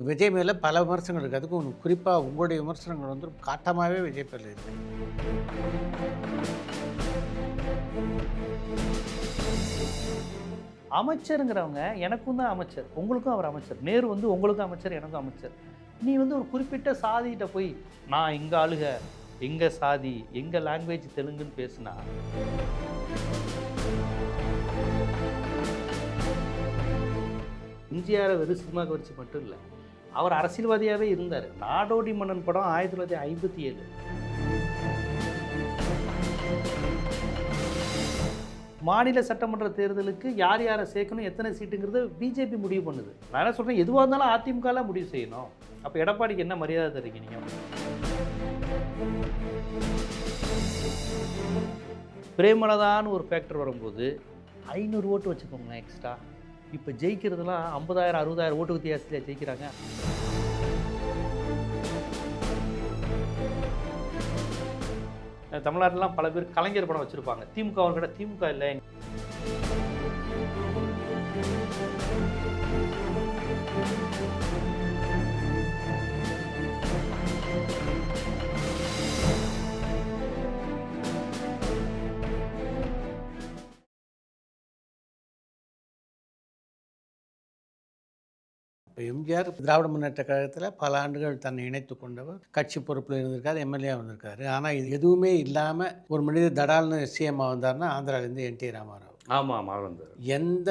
விஜய் மேலே பல விமர்சனங்கள் இருக்குது. அதுக்கும் குறிப்பாக உங்களுடைய விமர்சனங்கள் வந்து காட்டமாகவே விஜய் பேரில் இருக்குது. அமைச்சருங்கிறவங்க எனக்கும் தான் அமைச்சர், உங்களுக்கும் அவர் அமைச்சர். நேரு வந்து உங்களுக்கும் அமைச்சர், எனக்கும் அமைச்சர். நீ வந்து ஒரு குறிப்பிட்ட சாதிகிட்ட போய் நான் எங்கள் ஆளுக, எங்கள் சாதி, எங்கள் லாங்குவேஜ் தெலுங்குன்னு பேசுனா எம்ஜிஆரை வெறும் சினிமா கவர்ச்சி மட்டும் இல்லை, அவர் அரசியல்வாதியாகவே இருந்தார். நாடோடி மன்னன் படம் 1957. மாநில சட்டமன்ற தேர்தலுக்கு யார் யாரை சேர்க்கணும், எத்தனை சீட்டுங்கிறது பிஜேபி முடிவு பண்ணுது. நான் என்ன சொல்கிறேன், எதுவாக இருந்தாலும் அதிமுகலாம் முடிவு செய்யணும். அப்போ எடப்பாடிக்கு என்ன மரியாதை தரீங்க நீங்கள்? பிரேமலதான்னு ஒரு ஃபேக்டர் வரும்போது 500 ஓட்டு வச்சுக்கோங்க எக்ஸ்ட்ரா. இப்போ ஜெயிக்கிறதுலாம் 50,000 60,000 ஓட்டு வித்தியாசத்தில் ஜெயிக்கிறாங்க. தமிழ்நாட்டிலாம் பல பேர் கலைஞர் படம் வச்சுருப்பாங்க, திமுக அவர்கிட்ட திமுக இல்லை. இப்போ எம்ஜிஆர் திராவிட முன்னேற்ற கழகத்தில் பல ஆண்டுகள் தன்னை இணைத்து கொண்டவர், கட்சி பொறுப்பில் இருந்திருக்காரு, எம்எல்ஏ வந்திருக்காரு. ஆனால் இது எதுவுமே இல்லாமல் ஒரு மனிதர் தடால்னு சிஎம்மாக வந்தார்னா ஆந்திராவிலேருந்து என்டி ராமாராவ். ஆமாம், வந்தார். எந்த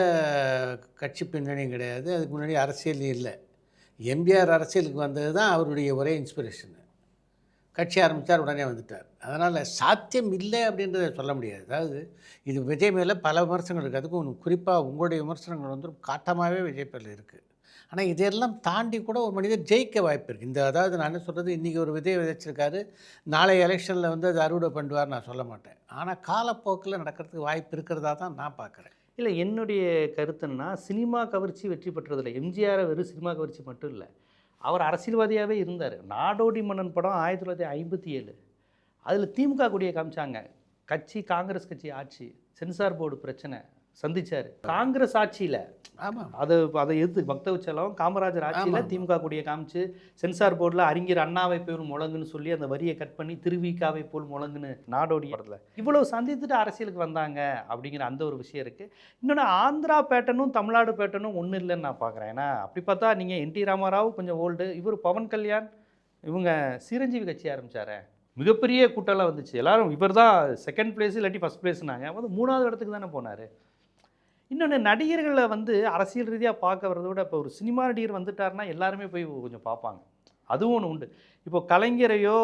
கட்சி பின்னணியும் கிடையாது, அதுக்கு முன்னாடி அரசியல் இல்லை. எம்ஜிஆர் அரசியலுக்கு வந்தது தான் அவருடைய ஒரே இன்ஸ்பிரேஷனு. கட்சி ஆரம்பித்தார், உடனே வந்துட்டார். அதனால் சாத்தியம் இல்லை அப்படின்றத சொல்ல முடியாது. அதாவது இது விஜய் மேலே பல விமர்சனங்கள் இருக்குது. அதுக்கும் குறிப்பாக உங்களுடைய விமர்சனங்கள் வந்து காட்டமாகவே விஜய் பேரில் இருக்குது. ஆனால் இதெல்லாம் தாண்டி கூட ஒரு மனிதர் ஜெயிக்க வாய்ப்பு இருக்குது. அதாவது நான் என்ன சொல்கிறது, இன்றைக்கி ஒரு விதையை விதைச்சிருக்காரு, நாளைய எலெக்ஷனில் வந்து அது அறுவடை பண்ணுவார் நான் சொல்ல மாட்டேன். ஆனால் காலப்போக்கில் நடக்கிறதுக்கு வாய்ப்பு இருக்கிறதா தான் நான் பார்க்குறேன். இல்லை, என்னுடைய கருத்துன்னா சினிமா கவர்ச்சி வெற்றி பெற்றதில்லை. எம்ஜிஆரை வெறும் சினிமா கவர்ச்சி மட்டும் இல்லை, அவர் அரசியல்வாதியாகவே இருந்தார். நாடோடி மன்னன் படம் 1957. அதில் திமுக கொடியை காமிச்சாங்க. கட்சி காங்கிரஸ் கட்சி ஆட்சி, சென்சார் போர்டு பிரச்சனை சந்திச்சார். காங்கிரஸ் ஆட்சியில் ஆமாம், அதை எதிர்த்து பக்தவச்சலம் காமராஜர் ஆட்சியில் திமுக கொடியை காமிச்சு சென்சார் போர்டில் அறிஞர் அண்ணாவை போல் முழங்குன்னு சொல்லி அந்த வரியை கட் பண்ணி திருவிக்காவை போல் முழங்குன்னு நாடோடி படத்தில் இவ்வளவு சந்தித்துட்டு அரசியலுக்கு வந்தாங்க அப்படிங்கிற அந்த ஒரு விஷயம் இருக்குது. இன்னொன்று, ஆந்திரா பேட்டர்னும் தமிழ்நாடு பேட்டர்னும் ஒன்றும் இல்லைன்னு நான் பார்க்குறேன். ஏன்னா அப்படி பார்த்தா நீங்கள் என்டி ராமாராவ் கொஞ்சம் ஓல்டு, இவர் பவன் கல்யாண், இவங்க சிரஞ்சீவி கட்சி ஆரம்பித்தார். மிகப்பெரிய கூட்டம்லாம் வந்துச்சு. எல்லாரும் இவர் தான் செகண்ட் பிளேஸ் இல்லாட்டி ஃபஸ்ட் பிளேஸ்னாங்க. வந்து 3வது இடத்துக்கு தானே போனார். இன்னொன்று, நடிகர்களை வந்து அரசியல் ரீதியாக பார்க்க வரதை விட இப்போ ஒரு சினிமா நடிகர் வந்துட்டாருன்னா எல்லாருமே போய் கொஞ்சம் பார்ப்பாங்க. அதுவும் ஒன்று உண்டு. இப்போ கலைஞரையோ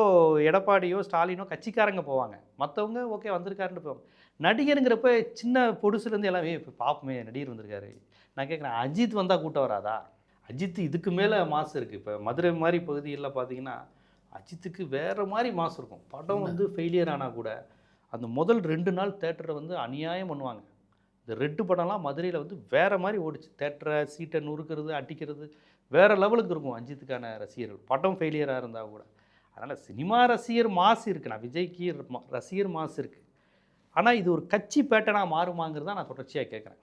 எடப்பாடியோ ஸ்டாலினோ கட்சிக்காரங்க போவாங்க, மற்றவங்க ஓகே வந்திருக்காருன்னு போவாங்க. நடிகருங்கிறப்ப சின்ன பொடுசுலேருந்து எல்லாமே இப்போ பார்ப்போமே நடிகர் வந்திருக்காரு. நான் கேட்குறேன், அஜித் வந்தால் கூட்டம் வராதா? அஜித் இதுக்கு மேலே மாசு இருக்குது. இப்போ மதுரை மாதிரி பகுதியில் பார்த்தீங்கன்னா அஜித்துக்கு வேறு மாதிரி மாசு இருக்கும். படம் வந்து ஃபெயிலியர் ஆனால் கூட அந்த முதல் 2 நாள் தேட்டரை வந்து அநியாயம் பண்ணுவாங்க. இந்த ரெட்டு படம்லாம் மதுரையில் வந்து வேறு மாதிரி ஓடிச்சு. தேட்டரை சீட்டை நுறுக்கிறது, அட்டிக்கிறது வேறு லெவலுக்கு இருக்கும் அஜித்துக்கான ரசிகர்கள், படம் ஃபெயிலியராக இருந்தால் கூட. அதனால் சினிமா ரசிகர் மாசு இருக்குது. நான் விஜய்க்கு ரசிகர் மாசு இருக்குது. ஆனால் இது ஒரு கட்சி பேட்டனாக மாறுமாங்கிறது தான் நான் தொடர்ச்சியாக கேட்குறேன்.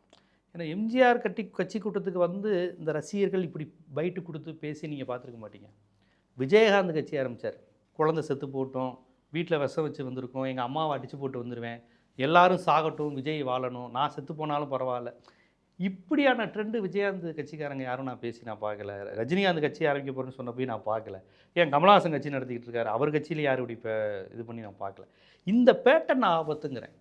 ஏன்னா எம்ஜிஆர் கட்சி கூட்டத்துக்கு வந்து இந்த ரசிகர்கள் இப்படி பைட்டு கொடுத்து பேசி நீங்கள் பார்த்துருக்க மாட்டீங்க. விஜயகாந்த் கட்சி ஆரம்பித்தார், குழந்தை செத்து போட்டோம், வீட்டில் விஷம் வச்சு வந்திருக்கோம், எங்கள் அம்மாவை அடித்து போட்டு வந்துடுவேன், எல்லாரும் சாகட்டும், விஜய் வாழணும், நான் செத்து போனாலும் பரவாயில்ல. இப்படியான ட்ரெண்டு விஜயகாந்த் கட்சிக்காரங்க யாரும் நான் பார்க்கல. ரஜினிகாந்த் கட்சி ஆரம்பிக்க போகிறேன்னு சொன்ன போய் நான் பார்க்கல. ஏன் கமலஹாசன் கட்சி நடத்திக்கிட்டு இருக்காரு, அவர் கட்சியில் யாரும் இப்படி இப்போ இது பண்ணி நான் பார்க்கல. இந்த பேட்டர்ன் ஆபத்துங்கிறேன்.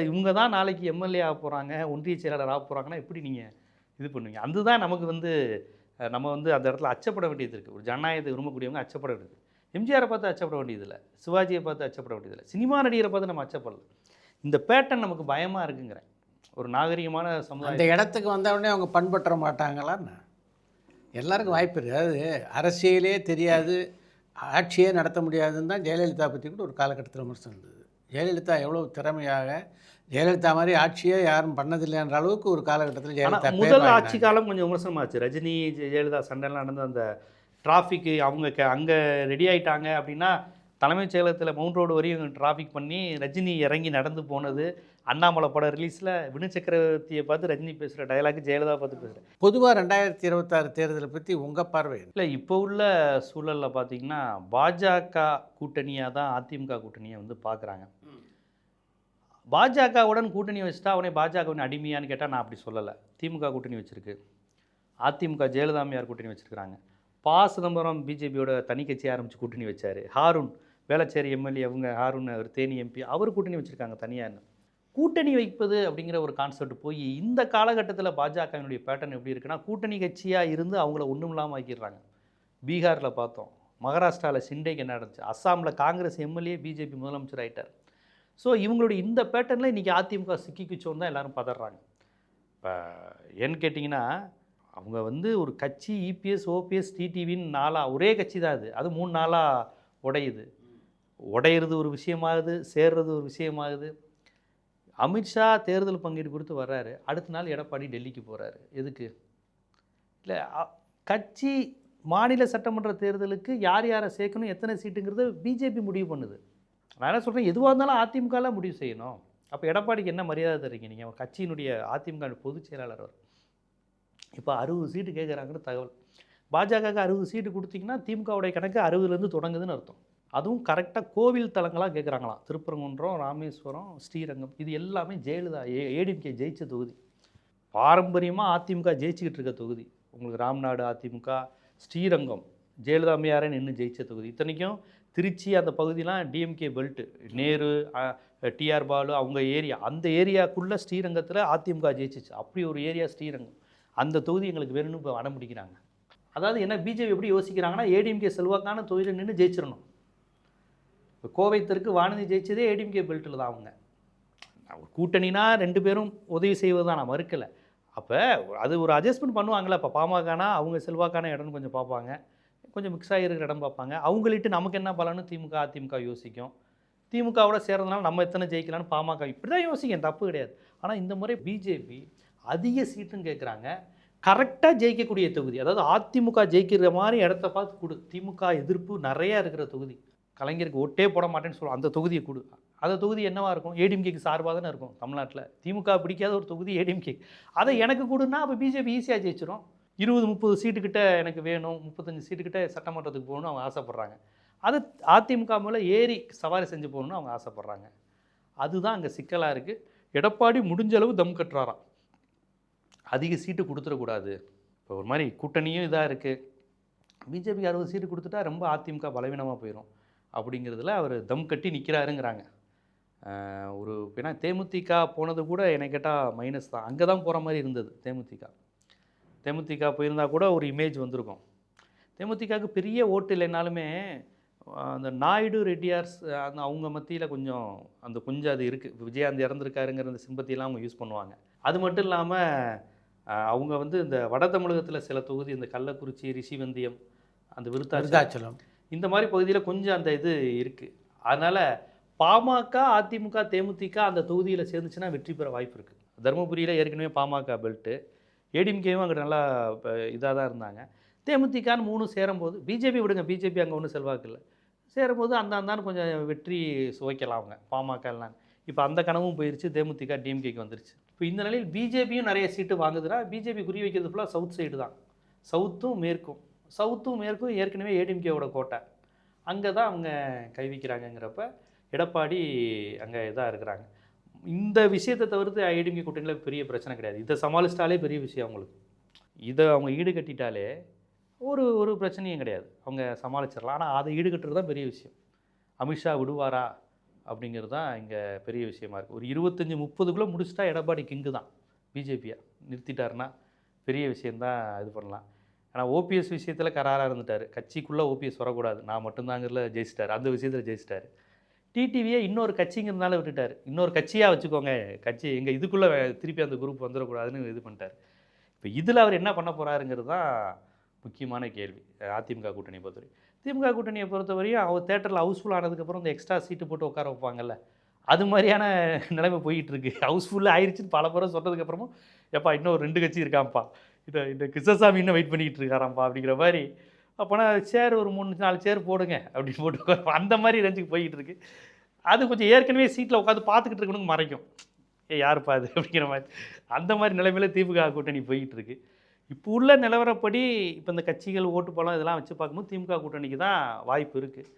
இவங்க தான் நாளைக்கு எம்எல்ஏ ஆக போகிறாங்க, ஒன்றிய செயலாளர் ஆக போகிறாங்கன்னா எப்படி நீங்கள் இது பண்ணுவீங்க? அதுதான் நமக்கு வந்து நம்ம வந்து அந்த இடத்துல அச்சப்பட வேண்டியது இருக்குது. ஒரு ஜனநாயகத்தை விரும்பக்கூடியவங்க அச்சப்பட வேண்டியது. எம்ஜிஆரை பார்த்து அச்சப்பட வேண்டியதில்லை, சிவாஜியை பார்த்து அச்சப்பட வேண்டியதில்லை, சினிமா நடிகரை பார்த்து நம்ம அச்சப்படல. இந்த பேட்டர்ன் நமக்கு பயமாக இருக்குங்கிறேன். ஒரு நாகரிகமான சமுதாயம் அந்த இடத்துக்கு வந்தவுடனே அவங்க பண்பற்ற மாட்டாங்களான்னு எல்லாருக்கும் வாய்ப்பு இருக்குது. அதாவது அரசியலே தெரியாது, ஆட்சியே நடத்த முடியாதுன்னு தான் ஜெயலலிதா பற்றி கூட ஒரு காலகட்டத்தில் விமர்சனம் இருந்தது. ஜெயலலிதா எவ்வளோ திறமையாக, ஜெயலலிதா மாதிரி ஆட்சியே யாரும் பண்ணதில்லைன்ற அளவுக்கு ஒரு காலகட்டத்தில் ஜெயலலிதா முதல் ஆட்சி காலம் கொஞ்சம் விமர்சனமாச்சு. ரஜினி ஜெயலலிதா சண்டைலாம் நடந்த அந்த டிராஃபிக்கு அவங்க அங்கே ரெடி ஆகிட்டாங்க அப்படின்னா தலைமைச் செயலகத்தில் மவுண்ட் ரோடு வரையும் டிராஃபிக் பண்ணி ரஜினி இறங்கி நடந்து போனது, அண்ணாமலை படம் ரிலீஸில் வினு சக்கரவர்த்தியை பார்த்து ரஜினி பேசுகிற டயலாக் ஜெயலலிதா பார்த்து பேசுகிறேன். பொதுவாக 2026 தேர்தலை பற்றி உங்கள் பார்வை என்ன? இல்லை, இப்போ உள்ள சூழலில் பார்த்தீங்கன்னா பாஜக கூட்டணியாக தான் அதிமுக கூட்டணியை வந்து பார்க்குறாங்க. பாஜகவுடன் கூட்டணி வச்சுட்டா அவனே பாஜகவின் அடிமையான்னு கேட்டால் நான் அப்படி சொல்லலை. திமுக கூட்டணி வச்சுருக்கு, அதிமுக ஜெயலலிதாமையார் கூட்டணி வச்சுருக்கிறாங்க. சிதம்பரம் பிஜேபியோட தனி கட்சி ஆரம்பித்து கூட்டணி வச்சார். ஹாரூன் வேளச்சேரி எம்எல்ஏ, அவங்க ஹாரூன் அவர் தேனி எம்பி, அவர் கூட்டணி வச்சுருக்காங்க தனியாக. கூட்டணி வைப்பது அப்படிங்கிற ஒரு கான்செப்ட் போய் இந்த காலகட்டத்தில் பாஜகவினுடைய பேட்டர்ன் எப்படி இருக்குன்னா, கூட்டணி கட்சியாக இருந்து அவங்கள ஒன்றும் இல்லாமல் ஆக்கிடுறாங்க. பீகாரில் பார்த்தோம், மகாராஷ்டிராவில் சிண்டேக்கு என்ன நடந்துச்சு, அஸ்ஸாமில் காங்கிரஸ் எம்எல்ஏ பிஜேபி முதலமைச்சர் ஆகிட்டார். ஸோ இவங்களுடைய இந்த பேட்டர்னில் இன்றைக்கி அதிமுக சிக்கிக்குச்சோன்னு தான் எல்லோரும் பதறாங்க. இப்போ ஏன்னு கேட்டிங்கன்னா, அவங்க வந்து ஒரு கட்சி இபிஎஸ் ஓபிஎஸ் டிடிவின்னு ஒரே கட்சி தான் அது 3 நாளாக உடையுது. உடையிறது ஒரு விஷயமாகுது, சேர்றது ஒரு விஷயமாகுது. அமித்ஷா தேர்தல் பங்கீடு கொடுத்து வர்றாரு, அடுத்த நாள் எடப்பாடி டெல்லிக்கு போகிறாரு. எதுக்கு? இல்லை, கட்சி மாநில சட்டமன்ற தேர்தலுக்கு யார் யாரை சேர்க்கணும், எத்தனை சீட்டுங்கிறது பிஜேபி முடிவு பண்ணுது. நான் என்ன சொல்கிறேன், எதுவாக இருந்தாலும் அதிமுகலாம் முடிவு செய்யணும். அப்போ எடப்பாடிக்கு என்ன மரியாதை தரீங்க நீங்கள்? கட்சியினுடைய அதிமுக பொதுச் செயலாளர் அவர். இப்போ 60 சீட்டு கேட்குறாங்கன்னு தகவல். பாஜகவுக்கு 60 சீட்டு கொடுத்தீங்கன்னா திமுகவுடைய கணக்கு 60லேருந்து தொடங்குதுன்னு அர்த்தம். அதுவும் கரெக்டாக கோவில் தலங்களாக கேட்குறாங்களாம். திருப்பரங்குன்றம், ராமேஸ்வரம், ஸ்ரீரங்கம், இது எல்லாமே ஜெயலலிதா ஏடிஎம்கே ஜெயிச்ச தொகுதி. பாரம்பரியமாக அதிமுக ஜெயிச்சுக்கிட்டு இருக்க தொகுதி. உங்களுக்கு ராம்நாடு அதிமுக, ஸ்ரீரங்கம் ஜெயலலிதா அம்மையாரே நின்று ஜெயிச்ச தொகுதி. இத்தனைக்கும் திருச்சி அந்த பகுதியெலாம் டிஎம்கே பெல்ட்டு, நேரு, டிஆர் பாலு அவங்க ஏரியா, அந்த ஏரியாக்குள்ளே ஸ்ரீரங்கத்தில் அதிமுக ஜெயிச்சிச்சு. அப்படி ஒரு ஏரியா ஸ்ரீரங்கம். அந்த தொகுதி எங்களுக்கு வேணும்னு இப்போ அடம் பிடிக்கிறாங்க. அதாவது என்ன, பிஜேபி எப்படி யோசிக்கிறாங்கன்னா, ஏடிஎம்கே செல்வாக்கான தொகுதியில் நின்று ஜெயிச்சிடணும். இப்போ கோவை தெற்கு வானதி ஜெயிச்சதே ஏடிஎம்கே பெல்ட்டில் தான். அவங்க ஒரு கூட்டணினா 2 பேரும் உதவி செய்வது தான், நான் மறுக்கலை. அப்போ அது ஒரு அட்ஜஸ்ட்மெண்ட் பண்ணுவாங்களே. இப்போ பாமகனா அவங்க செல்வாக்கான இடம்னு கொஞ்சம் பார்ப்பாங்க, கொஞ்சம் மிக்ஸ் ஆகிருக்கிற இடம் பார்ப்பாங்க. அவங்கள்ட்ட நமக்கு என்ன பலன்னு திமுக அதிமுக யோசிக்கும். திமுகவோட சேர்றதுனால நம்ம எத்தனை ஜெயிக்கலான்னு பாமக இப்படி தான் யோசிக்கும், தப்பு கிடையாது. ஆனால் இந்த முறை பிஜேபி அதிக சீட்டுன்னு கேட்குறாங்க. கரெக்டாக ஜெயிக்கக்கூடிய தொகுதி, அதாவது அதிமுக ஜெயிக்கிற மாதிரி இடத்த பார்த்து கொடு. திமுக எதிர்ப்பு நிறையா இருக்கிற தொகுதி, கலைஞருக்கு ஓட்டே போட மாட்டேன்னு சொல்லுவோம், அந்த தொகுதியை கொடு. அந்த தொகுதி என்னவாக இருக்கும்? ஏடிஎம்கேக்கு சார்பாக தானே இருக்கும். தமிழ்நாட்டில் திமுக பிடிக்காத ஒரு தொகுதி ஏடிஎம்கே, அதை எனக்கு கொடுன்னா அப்போ பிஜேபி ஈஸியாக ஜெயிச்சிடும். 20-30 சீட்டுக்கிட்ட எனக்கு வேணும், 35 சீட்டுக்கிட்ட சட்டமன்றத்துக்கு போகணும்னு அவங்க ஆசைப்பட்றாங்க. அது அதிமுக மேலே ஏறி சவாரி செஞ்சு போகணுன்னு அவங்க ஆசைப்பட்றாங்க. அதுதான் அங்கே சிக்கலாக இருக்குது. எடப்பாடி முடிஞ்ச அளவு தம் கட்டுறாராம், அதிக சீட்டு கொடுத்துடக்கூடாது. இப்போ ஒரு மாதிரி கூட்டணியும் இதாக இருக்குது. பிஜேபிக்கு 60 சீட்டு கொடுத்துட்டா ரொம்ப அதிமுக பலவீனமாக போயிடும் அப்படிங்கிறதுல அவர் தம் கட்டி நிற்கிறாருங்கிறாங்க. ஒரு ஏன்னா தேமுதிக போனது கூட என்னை கேட்டால் மைனஸ் தான். அங்கே தான் போகிற மாதிரி இருந்தது தேமுதிக போயிருந்தால் கூட ஒரு இமேஜ் வந்திருக்கும். தேமுதிகவுக்கு பெரிய ஓட்டு இல்லைனாலுமே அந்த நாயுடு ரெட்டியார்ஸ் அந்த அவங்க மத்தியில் கொஞ்சம் அது இருக்குது. விஜயகாந்த் இறந்துருக்காருங்கிற அந்த சிம்பத்தியெல்லாம் அவங்க யூஸ் பண்ணுவாங்க. அது மட்டும் இல்லாமல் அவங்க வந்து இந்த வட தமிழகத்தில் சில தொகுதி, இந்த கள்ளக்குறிச்சி, ரிஷிவந்தியம், அந்த விருத்தாச்சலம், இந்த மாதிரி பகுதியில் கொஞ்சம் அந்த இது இருக்குது. அதனால் பாமக அதிமுக தேமுதிக அந்த தொகுதியில் சேர்ந்துச்சுன்னா வெற்றி பெற வாய்ப்பு இருக்குது. தருமபுரியில் ஏற்கனவே பாமக பெல்ட்டு, ஏடிஎம்கேவும் அங்கே நல்லா இதாக தான் இருந்தாங்க. தேமுதிகான்னு 3 சேரும்போது, பிஜேபி விடுங்க, பிஜேபி அங்கே ஒன்றும் செல்வாக்கு இல்லை, சேரும்போது அந்தான்னு கொஞ்சம் வெற்றி சுவைக்கலாம் அவங்க பாமக எல்லாம். இப்போ அந்த கனவும் போயிடுச்சு, தேமுதிக டிஎம்கேக்கு வந்துருச்சு. இப்போ இந்த நிலையில் பிஜேபியும் நிறைய சீட்டு வாங்குதுன்னா, பிஜேபி குறி வைக்கிறது ஃபுல்லாக சவுத் சைடு தான். சவுத்தும் மேற்கும் ஏற்கனவே ஏடிஎம்கேவோட கோட்டை, அங்கே தான் அவங்க கை வைக்கிறாங்கங்கிறப்ப எடப்பாடி அங்கே இதாக இருக்கிறாங்க. இந்த விஷயத்தை தவிர்த்து ஏடிஎம்கே கூட்டணியில் பெரிய பிரச்சனை கிடையாது. இதை சமாளிச்சிட்டாலே பெரிய விஷயம் அவங்களுக்கு. இதை அவங்க ஈடுகட்டிட்டாலே ஒரு பிரச்சனையும் கிடையாது, அவங்க சமாளிச்சிடலாம். ஆனால் அதை ஈடுகட்டுறது தான் பெரிய விஷயம். அமித்ஷா விடுவாரா அப்படிங்கிறது தான் இங்கே பெரிய விஷயமா இருக்குது. ஒரு 25-30க்குள்ளே முடிச்சுட்டா எடப்பாடி கிங்கு தான். பிஜேபியை நிறுத்திட்டாருன்னா பெரிய விஷயந்தான் இது பண்ணலாம். ஆனால் ஓபிஎஸ் விஷயத்தில் கராராக இருந்துட்டார். கட்சிக்குள்ளே ஓபிஎஸ் வரக்கூடாது, நான் மட்டும்தாங்கிறதுல ஜெயிச்சிட்டார், அந்த விஷயத்தில் ஜெயிச்சிட்டார். டிடிவியை இன்னொரு கட்சிங்கிறதுனால விட்டுட்டார். இன்னொரு கட்சியாக வச்சுக்கோங்க, கட்சி எங்கள் இதுக்குள்ளே திருப்பி அந்த குரூப் வந்துடக்கூடாதுன்னு இது பண்ணிட்டார். இப்போ இதில் அவர் என்ன பண்ண போகிறாருங்கிறது தான் முக்கியமான கேள்வி. அதிமுக கூட்டணியை பொறுத்தவரை, திமுக கூட்டணியை பொறுத்தவரையும் அவர் தேட்டரில் ஹவுஸ்ஃபுல் ஆனதுக்கப்புறம் இந்த எக்ஸ்ட்ரா சீட்டு போட்டு உட்கார வைப்பாங்கல்ல, அது மாதிரியான நிலைமை போயிட்டு இருக்கு. ஹவுஸ்ஃபுல்லாக ஆயிடுச்சுன்னு பல பேரை சொன்னதுக்கப்புறமும், எப்பா இன்னும் ஒரு 2 கட்சி இருக்காம்ப்பா, இந்த கிருஷ்ணசாமி இன்னும் வெயிட் பண்ணிக்கிட்டு இருக்காராம்ப்பா அப்படிங்கிற மாதிரி அப்போனா சேர் ஒரு 3-4 சேர் போடுங்க அப்படின்னு போட்டு உட்காரு. அந்த மாதிரி ரேஞ்சுக்கு போய்கிட்டு இருக்கு. அது கொஞ்சம் ஏற்கனவே சீட்டில் உட்காந்து பார்த்துக்கிட்டு இருக்கணுங்க மறைக்கும். யாருப்பா அது அப்படிங்கிற மாதிரி. அந்த மாதிரி நிலைமையில திமுக கூட்டணி போய்கிட்டு இருக்கு. இப்போ உள்ள நிலவரப்படி இப்போ இந்த கட்சிகள் ஓட்டு பலம் இதெல்லாம் வச்சு பார்க்கும்போது திமுக கூட்டணிக்கு தான் வாய்ப்பு இருக்குது.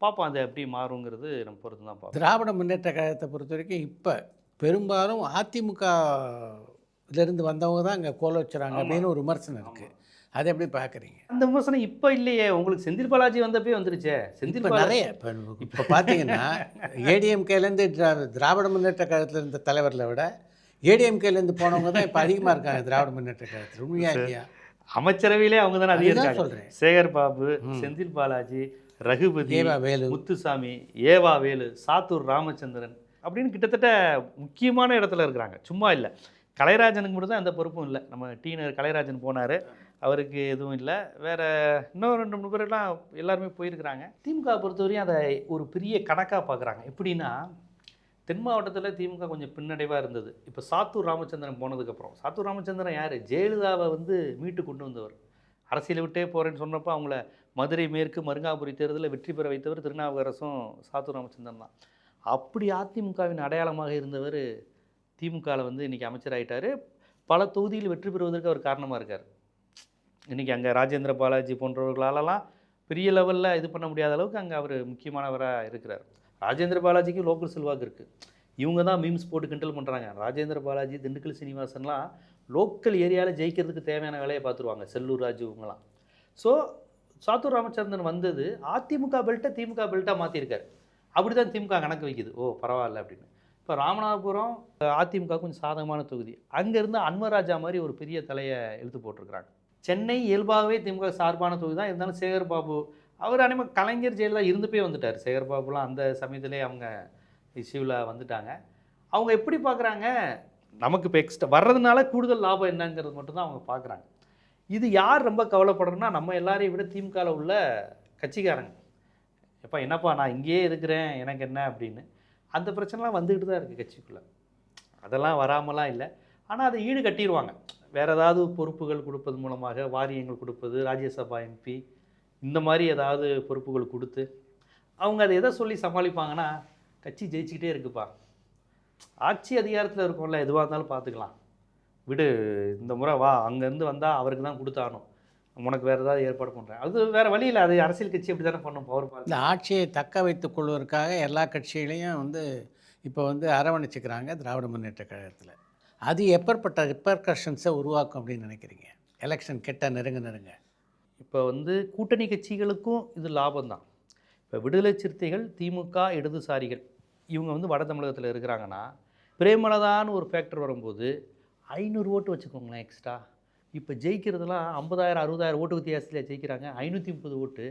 பார்ப்போம் அது எப்படி மாறுங்கிறது நம்ம பொறுத்து தான் பார்ப்போம். திராவிட முன்னேற்ற கழகத்தை பொறுத்த வரைக்கும் இப்போ பெரும்பாலும் அதிமுகலேருந்து வந்தவங்க தான் இங்கே கோல வச்சுறாங்க அப்படின்னு ஒரு விமர்சனம் இருக்குது. அதை எப்படி பார்க்குறீங்க? அந்த விமர்சனம் இப்போ இல்லையே. உங்களுக்கு செந்தில் பாலாஜி வந்தப்பே வந்துருச்சே. செந்தில் இப்போ நிறைய இப்போ பார்த்தீங்கன்னா ஏடிஎம்கேலேருந்து திராவிட முன்னேற்ற கழகத்தில் இருந்த தலைவர்களை விட ஏடிஎம்கேலேருந்து போனவங்க தான் இப்போ அதிகமாக இருக்காங்க திராவிட முன்னேற்ற கழகத்தில். உண்மையா இல்லையா? அமைச்சரவையிலே அவங்க தானே அதிகம் இருக்காங்க. சொல்கிறேன். சேகர் பாபு, செந்தில் பாலாஜி, ரகுபதி, ஏவா வேலு, முத்துசாமி, ஏவா வேலு, சாத்தூர் ராமச்சந்திரன் அப்படின்னு கிட்டத்தட்ட முக்கியமான இடத்துல இருக்கிறாங்க. சும்மா இல்லை. கலைராஜனுக்கு மட்டும் தான் எந்த பொறுப்பும் இல்லை. நம்ம டீனர் கலைராஜன் போனார், அவருக்கு எதுவும் இல்லை. வேறு இன்னும் 2-3 பேரெல்லாம் எல்லாருமே போயிருக்கிறாங்க. திமுக பொறுத்தவரையும் அதை ஒரு பெரிய கணக்காக பார்க்குறாங்க. எப்படின்னா தென் மாவட்டத்தில் திமுக கொஞ்சம் பின்னடைவாக இருந்தது. இப்போ சாத்தூர் ராமச்சந்திரன் போனதுக்கப்புறம், சாத்தூர் ராமச்சந்திரன் யார்? ஜெயலலிதாவை மீட்டு கொண்டு வந்தவர். அரசியலை விட்டே போகிறேன்னு சொன்னப்போ அவங்கள மதுரை மேற்கு மருங்காபுரி தேர்தலில் வெற்றி பெற வைத்தவர் திருநாவுக்கரசும் சாத்தூர் ராமச்சந்திரன் தான். அப்படி அதிமுகவின் அடையாளமாக இருந்தவர் திமுகவில் இன்றைக்கி அமைச்சராகிட்டார். பல தொகுதியில் வெற்றி பெறுவதற்கு அவர் காரணமாக இருக்கார். இன்றைக்கி அங்கே ராஜேந்திர பாலாஜி போன்றவர்களாலலாம் பெரிய லெவலில் இது பண்ண முடியாத அளவுக்கு அங்கே அவர் முக்கியமானவராக இருக்கிறார். ராஜேந்திர பாலாஜிக்கு லோக்கல் செல்வாக்கு இருக்குது. இவங்க தான் மீம்ஸ் போட்டு கிண்டல் பண்ணுறாங்க. ராஜேந்திர பாலாஜி, திண்டுக்கல் சீனிவாசன்லாம் லோக்கல் ஏரியாவில் ஜெயிக்கிறதுக்கு தேவையான வேலையை பார்த்துருவாங்க. செல்லூர் ராஜு இவங்களாம். ஸோ சாத்தூர் ராமச்சந்திரன் வந்தது அதிமுக பெல்ட்டை திமுக பெல்ட்டாக மாற்றிருக்காரு. அப்படி தான் திமுக கணக்கு வைக்குது. ஓ பரவாயில்ல அப்படின்னு. இப்போ ராமநாதபுரம் அதிமுக கொஞ்சம் சாதகமான தொகுதி. அங்கேருந்து அன்வராஜா மாதிரி ஒரு பெரிய தலையை இழுத்து போட்டிருக்கிறாங்க. சென்னை இயல்பாகவே திமுக சார்பான தொகுதி தான். இருந்தாலும் சேகர் பாபு அவர் அனைவரும் கலைஞர் ஜெயலலிதா இருந்து போய் வந்துட்டார். சேகர் பாபுலாம் அந்த சமயத்திலே அவங்க இஷ்யூவில் வந்துட்டாங்க. அவங்க எப்படி பார்க்குறாங்க, நமக்கு இப்போ எக்ஸ்ட்ரா வர்றதுனால கூடுதல் லாபம் என்னங்கிறது மட்டும்தான் அவங்க பார்க்குறாங்க. இது யார் ரொம்ப கவலைப்படுறோன்னா நம்ம எல்லாரையும் விட திமுகவில் உள்ள கட்சிக்காரங்க. எப்பா என்னப்பா நான் இங்கேயே இருக்கிறேன் எனக்கு என்ன அப்படின்னு அந்த பிரச்சனைலாம் வந்துக்கிட்டு தான் இருக்குது கட்சிக்குள்ளே. அதெல்லாம் வராமலாம் இல்லை. ஆனால் அதை ஈடு கட்டிடுவாங்க. வேறு ஏதாவது பொறுப்புகள் கொடுப்பது மூலமாக, வாரியங்கள் கொடுப்பது, ராஜ்யசபா எம்பி இந்த மாதிரி ஏதாவது பொறுப்புகள் கொடுத்து அவங்க அதை எதை சொல்லி சமாளிப்பாங்கன்னா, கட்சி ஜெயிச்சுக்கிட்டே இருக்குப்பா, ஆட்சி அதிகாரத்தில் இருக்கும்ல, எதுவாக இருந்தாலும் பார்த்துக்கலாம் விடு, இந்த முறை வா, அங்கேருந்து வந்தால் அவருக்கு தான் கொடுத்தாகணும், உனக்கு வேறு ஏதாவது ஏற்பாடு பண்ணுறேன். அது வேறு வழியில், அது அரசியல் கட்சி அப்படி தானே பண்ணும். பவர் இந்த ஆட்சியை தக்க வைத்துக் கொள்வதற்காக எல்லா கட்சிகளையும் இப்போ அரவணைச்சிக்கிறாங்க திராவிட முன்னேற்ற கழகத்தில். அது எப்பேற்பட்ட ரிப்பர்கஷன்ஸை உருவாக்கும் அப்படின்னு நினைக்கிறீங்க? எலெக்ஷன் கெட்ட நெருங்க இப்போ கூட்டணி கட்சிகளுக்கும் இது லாபம் தான். இப்போ விடுதலை சிறுத்தைகள், திமுக, இடதுசாரிகள் இவங்க வட தமிழகத்தில் இருக்கிறாங்கன்னா, பிரேமலதான்னு ஒரு ஃபேக்டர் வரும்போது 500 ஓட்டு வச்சுக்கோங்களேன் எக்ஸ்ட்ரா. இப்போ ஜெயிக்கிறதுலாம் 50,000 60,000 ஓட்டு வித்தியாசத்தில் ஜெயிக்கிறாங்க. 530 ஓட்டு,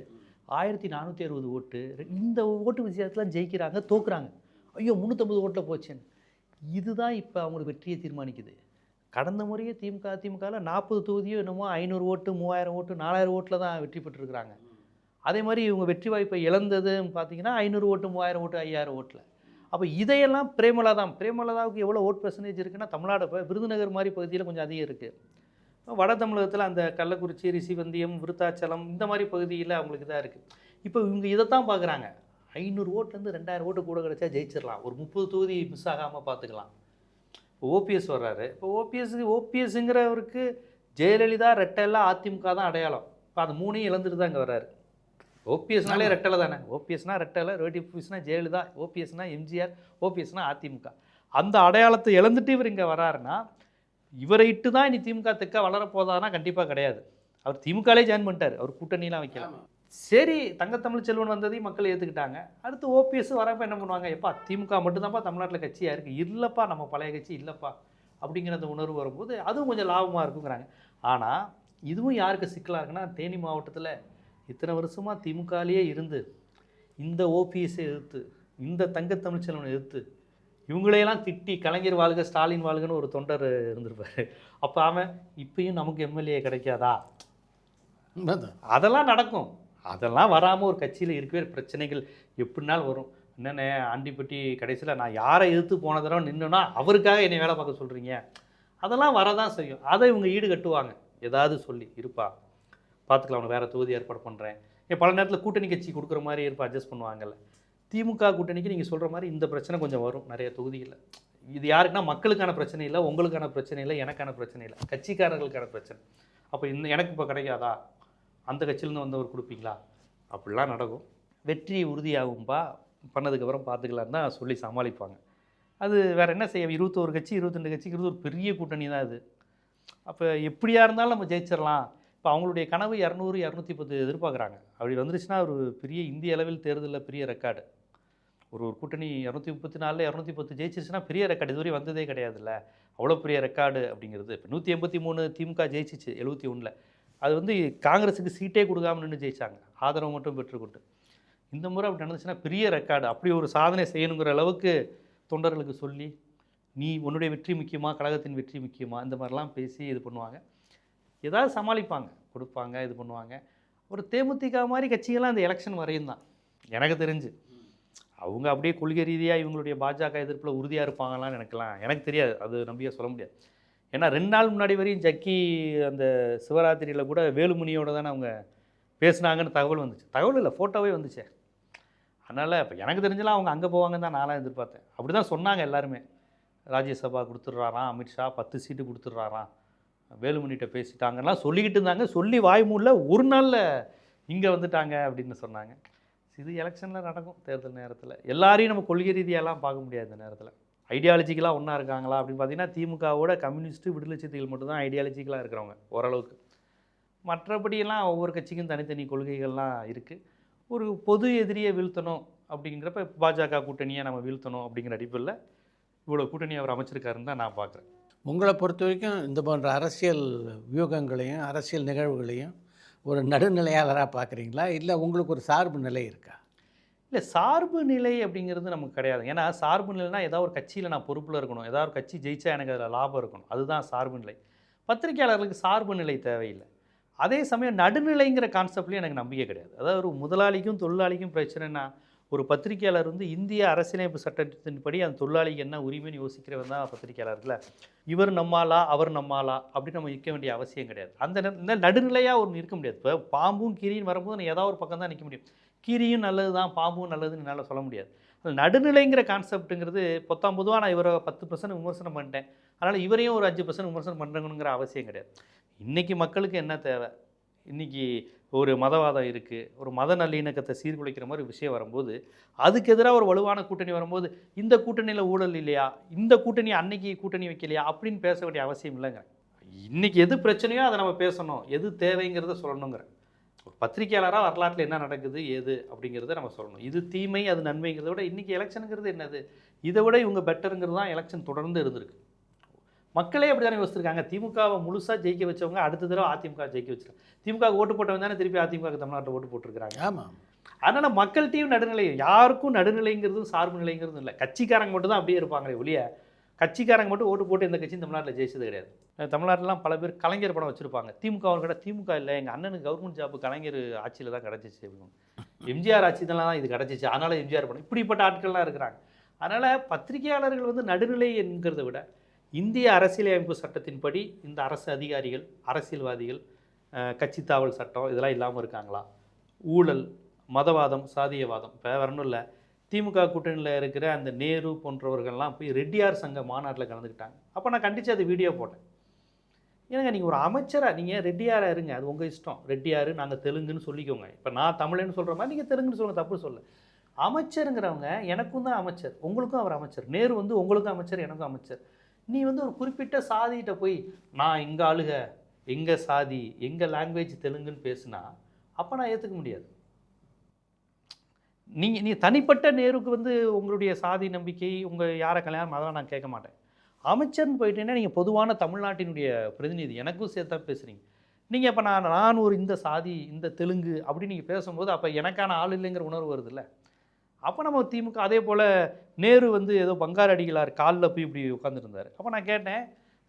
1460 ஓட்டு, இந்த ஓட்டு வித்தியாசத்தில் ஜெயிக்கிறாங்க, தோக்குறாங்க. ஐயோ 350 ஓட்டில் போச்சேன்னு. இதுதான் இப்போ அவங்களுக்கு வெற்றியை தீர்மானிக்குது. கடந்த முறையே அதிமுகவில் 40 தொகுதியோ என்னமோ 500 ஓட்டு, 3000 ஓட்டு, 4000 ஓட்டில் தான் வெற்றி பெற்றுருக்குறாங்க. அதே மாதிரி இவங்க வெற்றி வாய்ப்பை இழந்ததுன்னு பார்த்தீங்கன்னா 500 ஓட்டு, 3000 ஓட்டு, 5000 ஓட்டில். அப்போ இதையெல்லாம் பிரேமலதாவுக்கு எவ்வளோ ஓட் பெர்சன்டேஜ் இருக்குன்னா, தமிழ்நாடு இப்போ விருதுநகர் மாதிரி பகுதியில் கொஞ்சம் அதிகம் இருக்குது. வட தமிழகத்தில் அந்த கள்ளக்குறிச்சி, ரிஷிவந்தியம், விருத்தாச்சலம் இந்த மாதிரி பகுதியில் அவங்களுக்கு தான் இருக்குது. இப்போ இவங்க இதைத்தான் பார்க்குறாங்க. 500 ஓட்டுலேருந்து 2000 ஓட்டு கூட கிடச்சா ஜெயிச்சிடலாம், ஒரு 30 தொகுதி மிஸ் ஆகாமல் பார்த்துக்கலாம். ஓபிஎஸ் வர்றாரு. இப்போ ஓபிஎஸ்ங்கிறவருக்கு ஜெயலலிதா, ரெட்டெல்லாம் அதிமுக தான் அடையாளம். இப்போ அது 3ஐயும் இழந்துட்டு தான் இங்கே வர்றாரு. ஓபிஎஸ்னாலே ரெட்டலை தானே. ஓபிஎஸ்னா ரெட்டலை, ஓபிஎஸ்னா ஜெயலலிதா, ஓபிஎஸ்னா எம்ஜிஆர், ஓபிஎஸ்னா அதிமுக. அந்த அடையாளத்தை இழந்துட்டு இவர் இங்கே வர்றாருன்னா, இவரை இட்டு தான் இனி திமுக தெற்க வளரப்போதானா? கண்டிப்பாக கிடையாது. அவர் திமுகலே ஜாயின் பண்ணிட்டார், அவர் கூட்டணிலாம் வைக்கலாம். சரி, தங்கத்தமிழ் செல்வன் வந்ததையும் மக்கள் ஏற்றுக்கிட்டாங்க. அடுத்து ஓபிஎஸ் வரப்போ என்ன பண்ணுவாங்க? எப்பா திமுக மட்டும்தான்ப்பா தமிழ்நாட்டில் கட்சியாக இருக்குது, இல்லைப்பா நம்ம பழைய கட்சி இல்லைப்பா அப்படிங்கிற அந்த உணர்வு வரும்போது அதுவும் கொஞ்சம் லாபமாக இருக்குங்கிறாங்க. ஆனால் இதுவும் யாருக்கு சிக்கலாக இருக்குன்னா, தேனி மாவட்டத்தில் இத்தனை வருஷமாக திமுகலேயே இருந்து இந்த ஓபிஎஸ்ஸை எதிர்த்து, இந்த தங்கத்தமிழ் செல்வனை எதிர்த்து, இவங்களையெல்லாம் திட்டி கலைஞர் வாழ்க ஸ்டாலின் வாழ்கன்னு ஒரு தொண்டர் இருந்திருப்பார். அப்போ அவன் இப்பயும் நமக்கு எம்எல்ஏ கிடைக்காதா? அதெல்லாம் நடக்கும். அதெல்லாம் வராமல் ஒரு கட்சியில் இருக்கவே பிரச்சனைகள் எப்படினாலும் வரும். என்னென்ன ஆண்டிப்பட்டி கடைசியில் நான் யாரை எதிர்த்து போன தடவை நின்றுனா அவருக்காக என்னை வேலை பார்க்க சொல்கிறீங்க, அதெல்லாம் வரதான் செய்யும். அதை இவங்க ஈடு கட்டுவாங்க ஏதாவது சொல்லி. இருப்பா பார்த்துக்கலாம், அவனுக்கு வேறு தொகுதி ஏற்பாடு பண்ணுறேன். பல நேரத்தில் கூட்டணி கட்சி கொடுக்குற மாதிரி அட்ஜஸ்ட் பண்ணுவாங்கல்ல. திமுக கூட்டணிக்கு நீங்கள் சொல்கிற மாதிரி இந்த பிரச்சனை கொஞ்சம் வரும் நிறைய தொகுதிகளில். இது யாருக்குன்னா மக்களுக்கான பிரச்சனை இல்லை, உங்களுக்கான பிரச்சனை இல்லை, எனக்கான பிரச்சனை இல்லை, கட்சிக்காரர்களுக்கான பிரச்சனை. அப்போ எனக்கு இப்போ கிடைக்காதா, அந்த கட்சியிலேருந்து வந்தவர் கொடுப்பீங்களா, அப்படிலாம் நடக்கும். வெற்றி உறுதியாகும்பா, பண்ணதுக்கப்புறம் பார்த்துக்கலான்னு தான் சொல்லி சமாளிப்பாங்க. அது வேறு என்ன செய்ய, 21 கட்சி 22 கட்சிங்கிறது ஒரு பெரிய கூட்டணி தான் அது. அப்போ எப்படியா இருந்தாலும் நம்ம ஜெயிச்சிடலாம். இப்போ அவங்களுடைய கனவு 200 210 எதிர்பார்க்குறாங்க. அப்படி வந்துருச்சுன்னா ஒரு பெரிய இந்திய அளவில் தேர்தலில் பெரிய ரெக்கார்டு. ஒரு கூட்டணி 234 210 ஜெயிச்சிருச்சுன்னா பெரிய ரெக்கார்டு, இதுவரை வந்ததே கிடையாதுல்ல. அவ்வளோ பெரிய ரெக்கார்டு அப்படிங்கிறது. இப்போ 183 திமுக ஜெயிச்சிச்சு 71. அது வந்து காங்கிரஸுக்கு சீட்டே கொடுக்காம நின்று ஜெயிச்சாங்க, ஆதரவு மட்டும் பெற்றுக்கொண்டு. இந்த முறை அப்படி நடந்துச்சுன்னா பெரிய ரெக்கார்டு. அப்படி ஒரு சாதனை செய்யணுங்கிற அளவுக்கு தொண்டர்களுக்கு சொல்லி, நீ உன்னுடைய வெற்றி முக்கியமா, கழகத்தின் வெற்றி முக்கியமா, இந்த மாதிரிலாம் பேசி இது பண்ணுவாங்க. ஏதாவது சமாளிப்பாங்க, கொடுப்பாங்க, இது பண்ணுவாங்க. ஒரு தேமுதிக மாதிரி கட்சிகள்லாம் இந்த எலெக்ஷன் வரையும் தான் எனக்கு தெரிஞ்சு. அவங்க அப்படியே கொள்கை ரீதியாக இவங்களுடைய பாஜக எதிர்ப்பில் உறுதியாக இருப்பாங்களான்னு எனக்கு தெரியாது, அது நம்பியாக சொல்ல முடியாது. ஏன்னா 2 நாள் முன்னாடி வரையும் ஜக்கி அந்த சிவராத்திரியில் கூட வேலுமணியோடு தானே அவங்க பேசுனாங்கன்னு தகவல் வந்துச்சு. தகவல் இல்லை, ஃபோட்டோவே வந்துச்சே. அதனால் இப்போ எனக்கு தெரிஞ்சலாம் அவங்க அங்கே போவாங்கன்னு தான் நான்லாம் எதிர்பார்த்தேன். அப்படி தான் சொன்னாங்க எல்லாருமே. ராஜ்யசபா கொடுத்துட்றாராம், அமித்ஷா 10 சீட்டு கொடுத்துட்றாராம், வேலுமணிகிட்ட பேசிட்டாங்கலாம் சொல்லிக்கிட்டு இருந்தாங்க. சொல்லி வாய்மூல ஒரு நாளில் இங்கே வந்துட்டாங்க அப்படின்னு சொன்னாங்க. இது எலெக்ஷனில் நடக்கும், தேர்தல் நேரத்தில். எல்லாரையும் நம்ம கொள்கை ரீதியாலாம் பார்க்க முடியாது. இந்த நேரத்தில் ஐடியாலஜிக்கலாக ஒன்றா இருக்காங்களா அப்படின்னு பார்த்தீங்கன்னா, திமுகவோட கம்யூனிஸ்ட்டு விடுதலை சிறுத்தைகள் மட்டும்தான் ஐடியாலஜிக்கலாக இருக்கிறவங்க ஓரளவுக்கு. மற்றபடியெல்லாம் ஒவ்வொரு கட்சிக்கும் தனித்தனி கொள்கைகள்லாம் இருக்குது. ஒரு பொது எதிரியை வீழ்த்தணும் அப்படிங்கிறப்ப பாஜக கூட்டணியை நம்ம வீழ்த்தணும் அப்படிங்கிற அடிப்படையில் இவ்வளோ கூட்டணி அவர் அமைச்சிருக்காருன்னு தான் நான் பார்க்குறேன். உங்களை பொறுத்த வரைக்கும் இந்த போன்ற அரசியல் வியூகங்களையும் அரசியல் நிகழ்வுகளையும் ஒரு நடுநிலையாளராக பார்க்குறீங்களா, இல்லை உங்களுக்கு ஒரு சார்பு நிலை இருக்கா? இல்லை, சார்பு நிலை அப்படிங்கிறது நமக்கு கிடையாது. ஏன்னா சார்பு நிலைனா ஏதாவது ஒரு கட்சியில் நான் பொறுப்பில் இருக்கணும், ஏதாவது ஒரு கட்சி ஜெயிச்சா எனக்கு அதில் லாபம் இருக்கணும், அதுதான் சார்பு நிலை. பத்திரிகையாளர்களுக்கு சார்பு நிலை தேவையில்லை. அதே சமயம் நடுநிலைங்கிற கான்செப்ட்லேயும் எனக்கு நம்பிக்கை கிடையாது. அதாவது ஒரு முதலாளிக்கும் தொழிலாளிக்கும் பிரச்சனைனா, ஒரு பத்திரிகையாளர் வந்து இந்திய அரசியலமைப்பு சட்டத்தின்படி அந்த தொழிலாளிக்கு என்ன உரிமைன்னு யோசிக்கிறவன் தான் பத்திரிகையாளர்களை. இவர் நம்மாலா அவர் நம்மாலா அப்படின்னு நம்ம நிற்க வேண்டிய அவசியம் கிடையாது. அந்த நடுநிலையாக ஒரு இருக்க முடியாது. இப்போ பாம்பும் கீரியும் வரும்போது நான் ஏதாவது ஒரு பக்கம் தான் நிற்க முடியும். கீரியும் நல்லது தான், பாம்பும் நல்லதுன்னு என்னால் சொல்ல முடியாது. அது நடுநிலைங்கிற கான்செப்ட்டுங்கிறது பொதுவாக நான் இவரை 10% விமர்சனம் பண்ணிட்டேன், அதனால் இவரையும் ஒரு 5% விமர்சனம் பண்ணுறணுங்கிற அவசியம் கிடையாது. இன்றைக்கி மக்களுக்கு என்ன தேவை? இன்றைக்கி ஒரு மதவாதம் இருக்குது, ஒரு மத நல்லிணக்கத்தை சீர்குலைக்கிற மாதிரி விஷயம் வரும்போது, அதுக்கு எதிராக ஒரு வலுவான கூட்டணி வரும்போது, இந்த கூட்டணியில் ஊழல் இல்லையா, இந்த கூட்டணி அன்னைக்கு கூட்டணி வைக்கலையா அப்படின்னு பேச வேண்டிய அவசியம் இல்லைங்க. இன்றைக்கி எது பிரச்சனையோ அதை நம்ம பேசணும், எது தேவைங்கிறத சொல்லணுங்கிற. ஒரு பத்திரிகையாளராக வரலாற்றில் என்ன நடக்குது ஏது அப்படிங்கிறத நம்ம சொல்லணும். இது தீமை அது நன்மைங்கிறத விட இன்றைக்கி எலெக்ஷனுங்கிறது என்னது, இதை விட இவங்க பெட்டருங்கிறது தான் எலெக்ஷன் தொடர்ந்து இருந்திருக்கு. மக்களே அப்படி தானே யோசிச்சிருக்காங்க. திமுகவை முழுசாக ஜெயிக்க வச்சவங்க அடுத்த தடவை அதிமுக ஜெயிக்க வச்சுருக்காங்க. திமுக ஓட்டு போட்டவங்க தானே திருப்பி அதிமுக தமிழ்நாட்டில் ஓட்டு போட்டிருக்கிறாங்க. ஆமாம். அதனால் மக்கள்கிட்டையும் நடுநிலை, யாருக்கும் நடுநிலைங்கிறதும் சார்பு நிலைங்கிறதும் இல்லை. கட்சிக்காரங்க மட்டும் தான் அப்படியே இருப்பாங்களே ஒழிய, கட்சிக்காரங்க மட்டும் ஓட்டு போட்டு எந்த கட்சியும் தமிழ்நாட்டில் ஜெயிச்சது கிடையாது. தமிழ்நாட்டிலாம் பல பேர் கலைஞர் படம் வச்சுருப்பாங்க. திமுக கிட்ட திமுக இல்லை, எங்கள் அண்ணனுக்கு கவர்மெண்ட் ஜாப்பு கலைஞர் ஆட்சியில் தான் கிடச்சிச்சு அப்படின்னு. எம்ஜிஆர் ஆட்சி தான் இது கிடச்சிச்சு, அதனால் எம்ஜிஆர் படம், இப்படிப்பட்ட ஆட்கள்லாம் இருக்கிறாங்க. அதனால் பத்திரிகையாளர்கள் வந்து நடுநிலை என்கிறத விட இந்திய அரசியலமைப்பு சட்டத்தின்படி இந்த அரசு அதிகாரிகள், அரசியல்வாதிகள், கட்சி தாவல் சட்டம் இதெல்லாம் இல்லாமல் இருக்காங்களா, ஊழல், மதவாதம், சாதியவாதம். இப்போ வரணும் இல்லை, திமுக கூட்டணியில் இருக்கிற அந்த நேரு போன்றவர்கள்லாம் போய் ரெட்டியார் சங்க மாநாட்டில் கலந்துக்கிட்டாங்க. அப்போ நான் கண்டித்து அது வீடியோ போட்டேன். ஏங்க நீங்கள் ஒரு அமைச்சராக, நீங்கள் ரெட்டியாராக இருங்க, அது உங்கள் இஷ்டம். ரெட்டியார் நாங்கள் தெலுங்குன்னு சொல்லிக்கோங்க. இப்போ நான் தமிழன்னு சொல்கிற மாதிரி நீங்கள் தெலுங்குன்னு சொல்லுங்கள், தப்பு சொல்ல. அமைச்சருங்கிறவங்க எனக்கும் தான் அமைச்சர், உங்களுக்கும் அவர் அமைச்சர். நேரு வந்து உங்களுக்கும் அமைச்சர், எனக்கும் அமைச்சர். நீ வந்து ஒரு குறிப்பிட்ட சாதிகிட்ட போய் நான் எங்கள் ஆளுக, எங்கள் சாதி, எங்கள் லாங்குவேஜ் தெலுங்குன்னு பேசுனா அப்போ நான் ஏற்றுக்க முடியாது. நீ தனிப்பட்ட நேருக்கு வந்து உங்களுடைய சாதி நம்பிக்கை, உங்கள் யாரை கல்யாணம் அதெல்லாம் நான் கேட்க மாட்டேன். அமைச்சர்னு போயிட்டீங்கன்னா நீங்கள் பொதுவான தமிழ்நாட்டினுடைய பிரதிநிதி, எனக்கும் சேர்த்தா பேசுகிறீங்க. நீங்கள் அப்போ நான் ஒரு இந்த சாதி, இந்த தெலுங்கு அப்படின்னு நீங்கள் பேசும்போது அப்போ எனக்கான ஆள் இல்லைங்கிற உணர்வு வருதுல்ல. அப்போ நம்ம திமுக அதே போல் நேரு வந்து ஏதோ பங்காரு அடிகளார் காலில் போய் இப்படி உட்காந்துருந்தார். அப்போ நான் கேட்டேன்,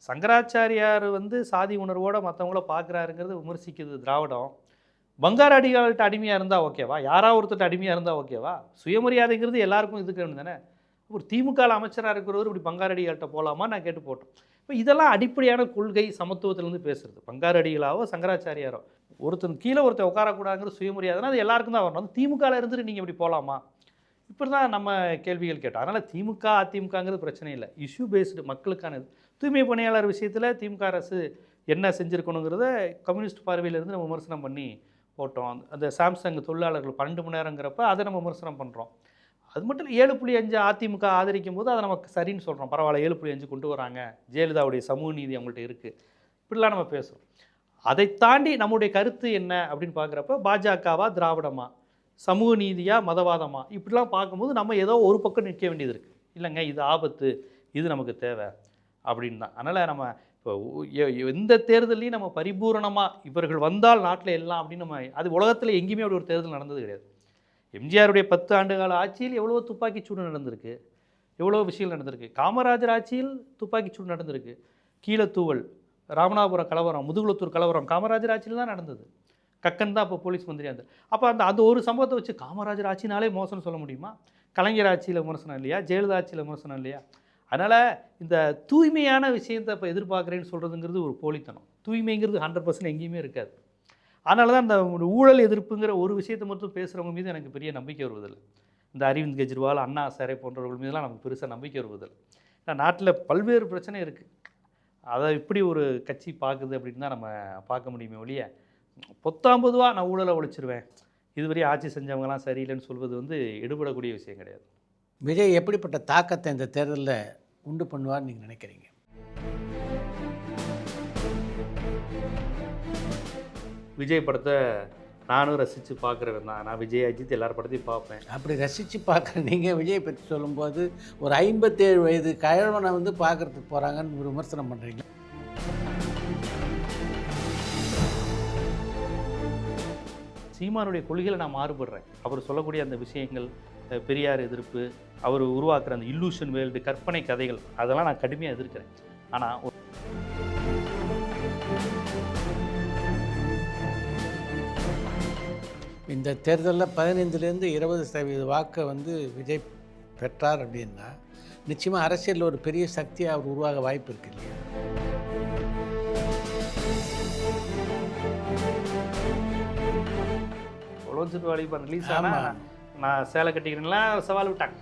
சங்கராச்சாரியார் வந்து சாதி உணர்வோடு மற்றவங்கள பார்க்குறாருங்கிறது விமர்சிக்குது திராவிடம். பங்காரு அடிகள்கிட்ட அடிமையாக இருந்தால் ஓகேவா, யாராவது ஒருத்தர் அடிமையாக இருந்தால் ஓகேவா? சுயமரியாதைங்கிறது எல்லாருக்கும் இதுக்கு தானே. ஒரு திமுக அமைச்சராக இருக்கிறவர் இப்படி பங்காரு அடிகள்கிட்ட போகலாமா நான் கேட்டு போட்டோம். இப்போ இதெல்லாம் அடிப்படையான கொள்கை சமத்துவத்திலேருந்து பேசுறது. பங்காரடிகளாவோ சங்கராச்சாரியாரோ ஒருத்தன் கீழே ஒருத்தன் உட்காரக்கூடாதுங்கிற சுயமரியாதைனா அது எல்லாருக்கும் தான் வரணும். திமுகவில் இருந்துட்டு நீங்கள் இப்படி போகலாமா? இப்படி தான் நம்ம கேள்விகள் கேட்டோம். அதனால் திமுக அதிமுகங்கிறது பிரச்சனை இல்லை, இஷ்யூ பேஸ்டு மக்களுக்கானது. தூய்மை பணியாளர் விஷயத்தில் திமுக அரசு என்ன செஞ்சுருக்கணுங்கிறத கம்யூனிஸ்ட் பார்வையிலேருந்து நம்ம விமர்சனம் பண்ணி போட்டோம். அந்த சாம்சங் தொழிலாளர்கள் 12 மணி நேரங்கிறப்ப அதை நம்ம விமர்சனம் பண்ணுறோம். அது மட்டும் இல்லை, 7.5 அதிமுக ஆதரிக்கும் போது அதை நமக்கு சரின்னு சொல்கிறோம். பரவாயில்ல, 7.5 கொண்டு வராங்க, ஜெயலலிதாவுடைய சமூக நீதி அவங்கள்ட்ட இருக்குது, இப்படிலாம் நம்ம பேசுகிறோம். அதை தாண்டி நம்முடைய கருத்து என்ன அப்படின்னு பார்க்குறப்ப பாஜகவா திராவிடமா, சமூக நீதியா மதவாதமா, இப்படிலாம் பார்க்கும்போது நம்ம ஏதோ ஒரு பக்கம் நிற்க வேண்டியது இருக்குது. இல்லைங்க, இது ஆபத்து, இது நமக்கு தேவை அப்படின்னு தான். அதனால் நம்ம இப்போ எந்த தேர்தலையும் நம்ம பரிபூரணமாக இவர்கள் வந்தால் நாட்டில் எல்லாம் அப்படின்னு நம்ம, அது உலகத்தில் எங்கேயுமே அப்படி ஒரு தேர்தல் நடந்தது கிடையாது. எம்ஜிஆருடைய 10 ஆண்டுகால ஆட்சியில் எவ்வளோ துப்பாக்கிச்சூடு நடந்திருக்கு, எவ்வளோ விஷயங்கள் நடந்திருக்கு. காமராஜர் ஆட்சியில் துப்பாக்கிச்சூடு நடந்திருக்கு. கீழத்தூவல், ராமநாதபுரம் கலவரம், முதுகுளத்தூர் கலவரம் காமராஜர் ஆட்சியில் தான் நடந்தது. கக்கன் தான் அப்போ போலீஸ் மந்திரியாக இருந்தார். அப்போ அந்த ஒரு சம்பவத்தை வச்சு காமராஜர் ஆட்சினாலே மோசம்னு சொல்ல முடியுமா? கலைஞர் ஆட்சியில் விமர்சனம் இல்லையா? ஜெயலலிதா ஆட்சியில் விமர்சனம் இல்லையா? அதனால் இந்த தூய்மையான விஷயத்தை இப்போ எதிர்பார்க்குறேன்னு சொல்கிறதுங்கிறது ஒரு போலித்தனம். தூய்மைங்கிறது 100% எங்கேயுமே இருக்காது. அதனால தான் இந்த ஊழல் எதிர்ப்புங்கிற ஒரு விஷயத்தை மட்டும் பேசுகிறவங்க மீது எனக்கு பெரிய நம்பிக்கை வருவதில்லை. இந்த அரவிந்த் கெஜ்ரிவால், அண்ணா ஹசாரே போன்றவர்கள் மீதெல்லாம் நமக்கு பெருசாக நம்பிக்கை வருவதில்லை. ஏன்னா நாட்டில் பல்வேறு பிரச்சனை இருக்குது. அதை இப்படி ஒரு கட்சி பார்க்குது அப்படின்னு தான் நம்ம பார்க்க முடியுமே ஒழிய, பொத்தாம்பதுவாக நான் ஊழலை ஒழிச்சிருவேன், இதுவரை ஆட்சி செஞ்சவங்கலாம் சரியில்லைன்னு சொல்வது வந்து எடுபடக்கூடிய விஷயம் கிடையாது. விஜய் எப்படிப்பட்ட தாக்கத்தை இந்த தேர்தலில் உண்டு பண்ணுவார்னு நீங்கள் நினைக்கிறீங்க? விஜய் படத்தை நானும் ரசித்து பார்க்குறவன் தான். நான் விஜய், அஜித் எல்லார் படத்தையும் பார்ப்பேன். அப்படி ரசித்து பார்க்குற நீங்கள் விஜய் பற்றி சொல்லும்போது ஒரு 57 வயது கழவனை வந்து பார்க்குறதுக்கு போகிறாங்கன்னு ஒரு விமர்சனம் பண்ணுறீங்க. சீமானுடைய கொள்கைகளை நான் மாறுபடுறேன். அவர் சொல்லக்கூடிய அந்த விஷயங்கள், பெரியார் எதிர்ப்பு, அவர் உருவாக்குற அந்த இல்லூஷன் வேர்ல்டு, கற்பனை கதைகள், அதெல்லாம் நான் கடுமையாக எதிர்க்கிறேன். ஆனால் இந்த தேர்தலில் 15லேருந்து 20% வாக்கை வந்து விஜய் பெற்றார் அப்படின்னா நிச்சயமாக அரசியலில் ஒரு பெரிய சக்தியாக அவர் உருவாக வாய்ப்பு இருக்கு இல்லையா? ரிலீஸ் ஆனால் நான் சேலை கட்டிக்கிறேன்லாம் சவால் விட்டாங்க.